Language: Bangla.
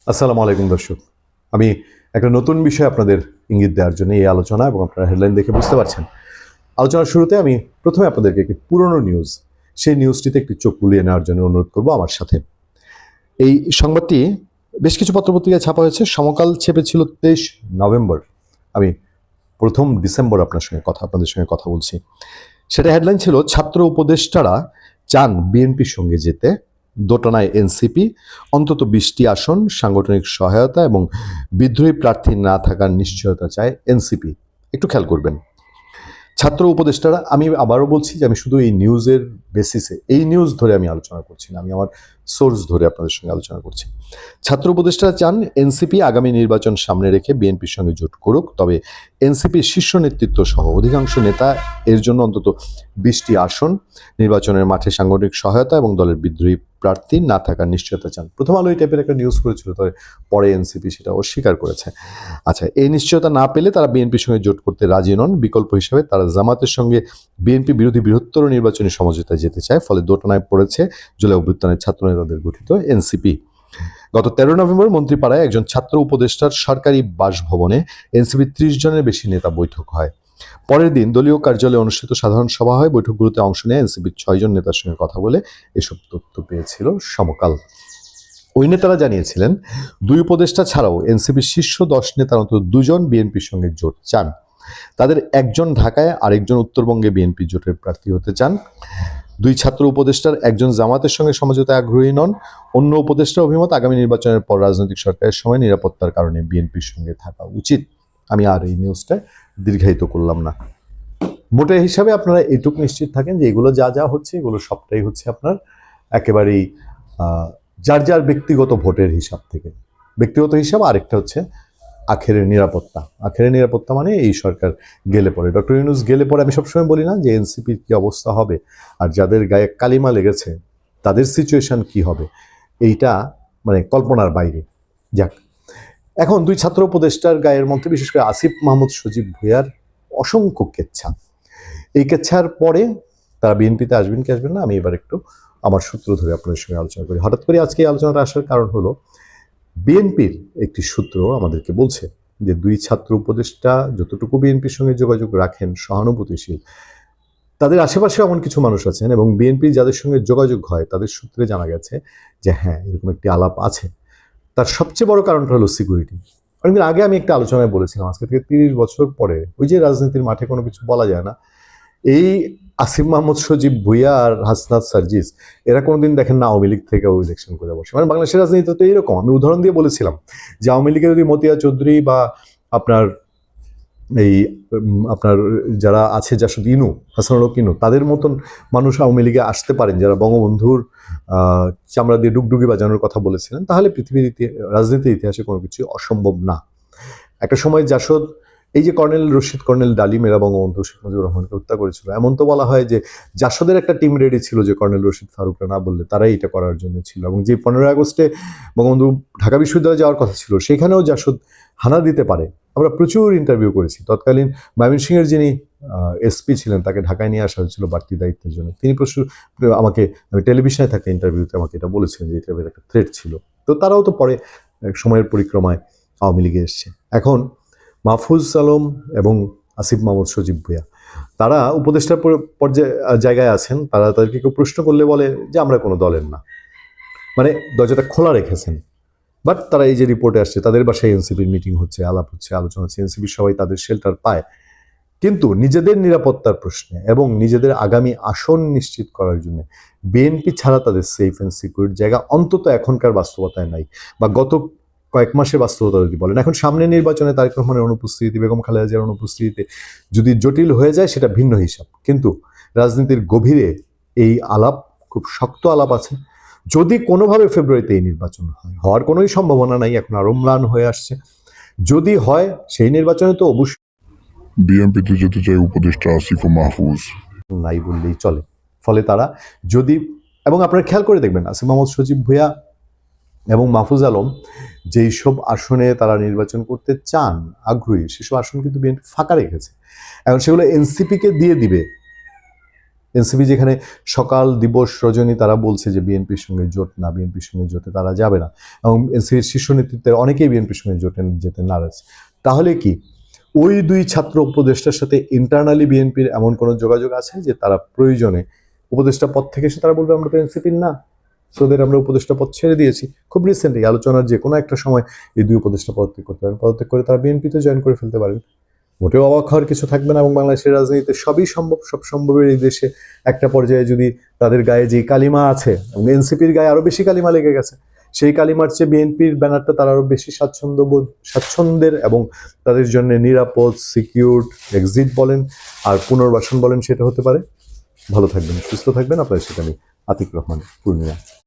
আসসালামু আলাইকুম দর্শক। আমি একটা নতুন বিষয় আপনাদের ইঙ্গিত দেওয়ার জন্য এই আলোচনা, এবং আপনারা হেডলাইন দেখে বুঝতে পারছেন। আলোচনার শুরুতে আমি প্রথমে আপনাদেরকে একটি পুরনো নিউজ, সেই নিউজটিতে একটি চোখ বুলিয়ে নেওয়ার জন্য অনুরোধ করব আমার সাথে। এই সংবাদটি বেশ কিছু পত্রপত্রিকায় ছাপা হয়েছে। সমকাল ছেপেছিল 23 নভেম্বর। আমি 1 ডিসেম্বর আপনাদের সঙ্গে কথা বলছি। সেটা হেডলাইন ছিল, ছাত্র উপদেষ্টারা চান বিএনপির সঙ্গে যেতে, দোটানায় এনসিপি, অন্তত 20টি আসন, সাংগঠনিক সহায়তা এবং বিদ্রোহী প্রার্থী না থাকার নিশ্চয়তা চায় এনসিপি। একটু খেয়াল করবেন, ছাত্র উপদেষ্টারা, আমি আবারও বলছি যে আমি শুধু এই নিউজের বেসিসে, এই নিউজ ধরে আমি আলোচনা করছি না, আমি আমার সোর্স ধরে আপনাদের সঙ্গে আলোচনা করছি। ছাত্র উপদেষ্টারা চান এনসিপি আগামী নির্বাচন সামনে রেখে বিএনপির সঙ্গে জোট করুক, তবে এনসিপির শীর্ষ নেতৃত্ব সহ অধিকাংশ নেতা এর জন্য অন্তত 20টি আসন, নির্বাচনের মাঠে সাংগঠনিক সহায়তা এবং দলের বিদ্রোহী প্রার্থী না থাকার নিশ্চয়তা চান। প্রথম আলো এই টাইপের একটা নিউজ করেছিল, তবে পরে এনসিপি সেটা অস্বীকার করেছে। আচ্ছা, এই নিশ্চয়তা না পেলে তারা বিএনপির সঙ্গে জোট করতে রাজি নন। বিকল্প হিসাবে তারা জামাতের সঙ্গে বিএনপি বিরোধী বৃহত্তর নির্বাচনী সমঝোতায় যেতে চায়। ফলে দোটানায় পড়েছে জুলাই অভ্যুত্থানের ছাত্র নেতাদের গঠিত এনসিপি। গত 13 নভেম্বর মন্ত্রীপাড়ায় একজন ছাত্র উপদেষ্টার সরকারি বাসভবনে এনসিপির 30 জনের বেশি নেতা বৈঠক হয়। পরের দিন দলীয় কার্যালয়ে অনুষ্ঠিত সাধারণ সভা হয়। বৈঠকগুলোতে অংশ নেয় এনসিপির 6 জন নেতার সঙ্গে কথা বলে এসব তথ্য পেয়েছিল সমকাল। ওই নেতারা জানিয়েছিলেন, 2 উপদেষ্টা ছাড়াও এনসিপির শীর্ষ 10 নেতার অন্তত 2 জন বিএনপির সঙ্গে জোট চান। তাদের একজন ঢাকায়, আরেকজন উত্তরবঙ্গে বিএনপি জোটের প্রার্থী হতে চান। 2 ছাত্র উপদেষ্টার একজন জামাতের সঙ্গে সমঝোতায় আগ্রহী নন। অন্য উপদেষ্টার অভিমত, আগামী নির্বাচনের পর রাজনৈতিক সরকারের সময় নিরাপত্তার কারণে বিএনপির সঙ্গে থাকা উচিত। আমি আর এই নিউজটা দীর্ঘায়িত করলাম না। মোটের হিসাবে আপনারা এটুকু নিশ্চিত থাকেন যে এগুলো যা যা হচ্ছে, এগুলো সবটাই হচ্ছে আপনার একেবারেই যার যার ব্যক্তিগত ভোটের হিসাব থেকে। ব্যক্তিগত হিসাব, আরেকটা হচ্ছে আখেরের নিরাপত্তা। আখেরের নিরাপত্তা মানে এই সরকার গেলে পরে, ডক্টর ইউনূস গেলে পরে আমি সবসময় বলি না যে এনসিপির কি অবস্থা হবে, আর যাদের গায়ে কালিমা লেগেছে তাদের সিচুয়েশন কি হবে, এইটা মানে কল্পনার বাইরে। যাক, এখন 2 ছাত্র উপদেষ্টার গায়ের মধ্যে বিশেষ করে আসিফ মাহমুদ সজীব ভুঁইয়ার অসংখ্য কেচ্ছা। এই কেচ্ছার পরে তারা বিএনপিতে আসবেন কি আসবেন না, আমি এবার একটু আমার সূত্র ধরে আপনাদের সঙ্গে আলোচনা করি। হঠাৎ করে আজকে এই আলোচনাটা আসার কারণ হলো, বিএনপির একটি সূত্র আমাদেরকে বলছে যে 2 ছাত্র উপদেষ্টা যতটুকু বিএনপির সঙ্গে যোগাযোগ রাখেন, সহানুভূতিশীল, তাদের আশেপাশে এমন কিছু মানুষ আছেন এবং বিএনপি যাদের সঙ্গে যোগাযোগ হয় তাদের সূত্রে জানা গেছে যে হ্যাঁ, এরকম একটি আলাপ আছে। তার সবচেয়ে বড় কারণটা হলো সিকিউরিটি। অনেকদিন আগে আমি একটা আলোচনায় বলেছিলাম, আজকে থেকে 30 বছর পরে ওই যে রাজনীতির মাঠে কোনো কিছু বলা যায় না, এই আসিফ মাহমুদ সজীব ভুঁইয়া আর হাসনাত সার্জিস এরা কোনোদিন দেখেন না আওয়ামী লীগ থেকেও ইলেকশন করে বসে। মানে বাংলাদেশের রাজনীতি তো এইরকম। আমি উদাহরণ দিয়ে বলেছিলাম যে আওয়ামী লীগের যদি মতিয়া চৌধুরী বা আপনার এই আপনার যারা আছে জাসদ ইনু, হাসানুল হক ইনু, তাদের মতন মানুষ আওয়ামী লীগে আসতে পারেন, যারা বঙ্গবন্ধুর চামড়া দিয়ে ডুগডুগি বাজানোর কথা বলেছিলেন, তাহলে পৃথিবীর রাজনীতির ইতিহাসে কোনো কিছু অসম্ভব না। একটা সময় জাসদ, এই যে কর্নেল ডালিম এরা বঙ্গবন্ধু শেখ মুজিবুর রহমানকে হত্যা করেছিল, এমন তো বলা হয় যে জাসদের একটা টিম রেডি ছিল যে কর্নেল রশিদ ফারুকরা না বললে তারাই এটা করার জন্য ছিল। এবং যে 15 আগস্টে বঙ্গবন্ধু ঢাকা বিশ্ববিদ্যালয়ে যাওয়ার কথা ছিল, সেখানেও জাসদ হানা দিতে পারে। আমরা প্রচুর ইন্টারভিউ করেছি। তৎকালীন ময়মনসিংহের যিনি এসপি ছিলেন, তাকে ঢাকায় নিয়ে আসা হয়েছিল বাড়তি দায়িত্বের জন্য। তিনি আমি টেলিভিশনে থাকা ইন্টারভিউতে আমাকে এটা বলেছিলেন যে এটা একটা থ্রেট ছিল। তো তারাও তো পরে সময়ের পরিক্রমায় আওয়ামী লীগে এসছে। এখন মাহফুজ আলম এবং আসিফ মাহমুদ সজীব ভুঁইয়া তারা উপদেষ্টার জায়গায় আছেন। তারা তাদেরকে কেউ প্রশ্ন করলে বলে যে আমরা কোনো দলের না, মানে দরজাটা খোলা রেখেছেন। বাট তারা এই যে রিপোর্টে আসছে, তাদের বাসায় এনসিপির মিটিং হচ্ছে, আলাপ হচ্ছে, আলোচনা হচ্ছে, এনসিপির সবাই তাদের শেল্টার পায়। কিন্তু নিজেদের নিরাপত্তার প্রশ্নে এবং নিজেদের আগামী আসন নিশ্চিত করার জন্য বিএনপি ছাড়া তাদের সেফ অ্যান্ড সিকিউর জায়গা অন্তত এখনকার বাস্তবতায় নাই, বা গত কয়েক মাসের বাস্তবতা যদি বলেন। এখন সামনে নির্বাচনে তারেক রহমানের অনুপস্থিতি, বেগম খালেদা জিয়ার অনুপস্থিতিতে যদি জটিল হয়ে যায় সেটা ভিন্ন হিসাব, কিন্তু রাজনীতির গভীরে এই আলাপ খুব শক্ত আলাপ আছে। যদি কোনোভাবে ফেব্রুয়ারিতে এই নির্বাচন হওয়ার কোনোই সম্ভাবনা নাই, এখন আরো ম্লান হয়ে আসছে। যদি হয় সেই নির্বাচনে তো অবশ্যই বিএনপিতে যেতে চায় উপদেষ্টা আসিফ ও মাহফুজ, নাই বললেই চলে। ফলে তারা যদি, এবং আপনারা খেয়াল করে দেখবেন আসিফ মাহমুদ সজীব ভুঁইয়া এবং মাহফুজ আলম যেই সব আসনে তারা নির্বাচন করতে চান, আগ্রহী, সেসব আসন কিন্তু বিএনপি ফাঁকা রেখেছে। এখন সেগুলো এনসিপিকে দিয়ে দিবে। এনসিপি যেখানে সকাল দিবস রজনী তারা বলছে যে বিএনপির সঙ্গে জোট না, বিএনপির সঙ্গে জোটে তারা যাবে না, এবং এনসিপির শীর্ষ নেতৃত্বের অনেকেই বিএনপির সঙ্গে জোটে যেতে নারাজ। তাহলে কি ওই দুই ছাত্র উপদেষ্টার সাথে ইন্টারনালি বিএনপির এমন কোনো যোগাযোগ আছে যে তারা প্রয়োজনে উপদেষ্টা পদ থেকে এসে তারা বলবে আমরা তো এনসিপির না, সোদের আমরা উপদেষ্টা পদ ছেড়ে দিয়েছি? খুব রিসেন্টলি আলোচনার যে কোনো একটা সময় এই দুই উপদেষ্টা পদত্যাগ করতে পারেন, পদত্যাগ করে তারা বিএনপিতে জয়েন করে ফেলতে পারেন। মোটেও অবাক হওয়ার কিছু থাকবে না, এবং বাংলাদেশের রাজনীতিতে সবই সম্ভব, সব সম্ভবের এই দেশে একটা পর্যায়ে যদি তাদের গায়ে যে কালিমা আছে, এবং এনসিপির গায়ে আরো বেশি কালিমা লেগে গেছে, সেই কালিমার চেয়ে বিএনপির ব্যানারটা তারা আরো বেশি স্বাচ্ছন্দ্যের এবং তাদের জন্য নিরাপদ, সিকিউর এক্সিট বলেন আর পুনর্বাসন বলেন, সেটা হতে পারে। ভালো থাকবেন, সুস্থ থাকবেন। আপনাদের সাথে আমি আতিক রহমান, পূর্ণিয়া।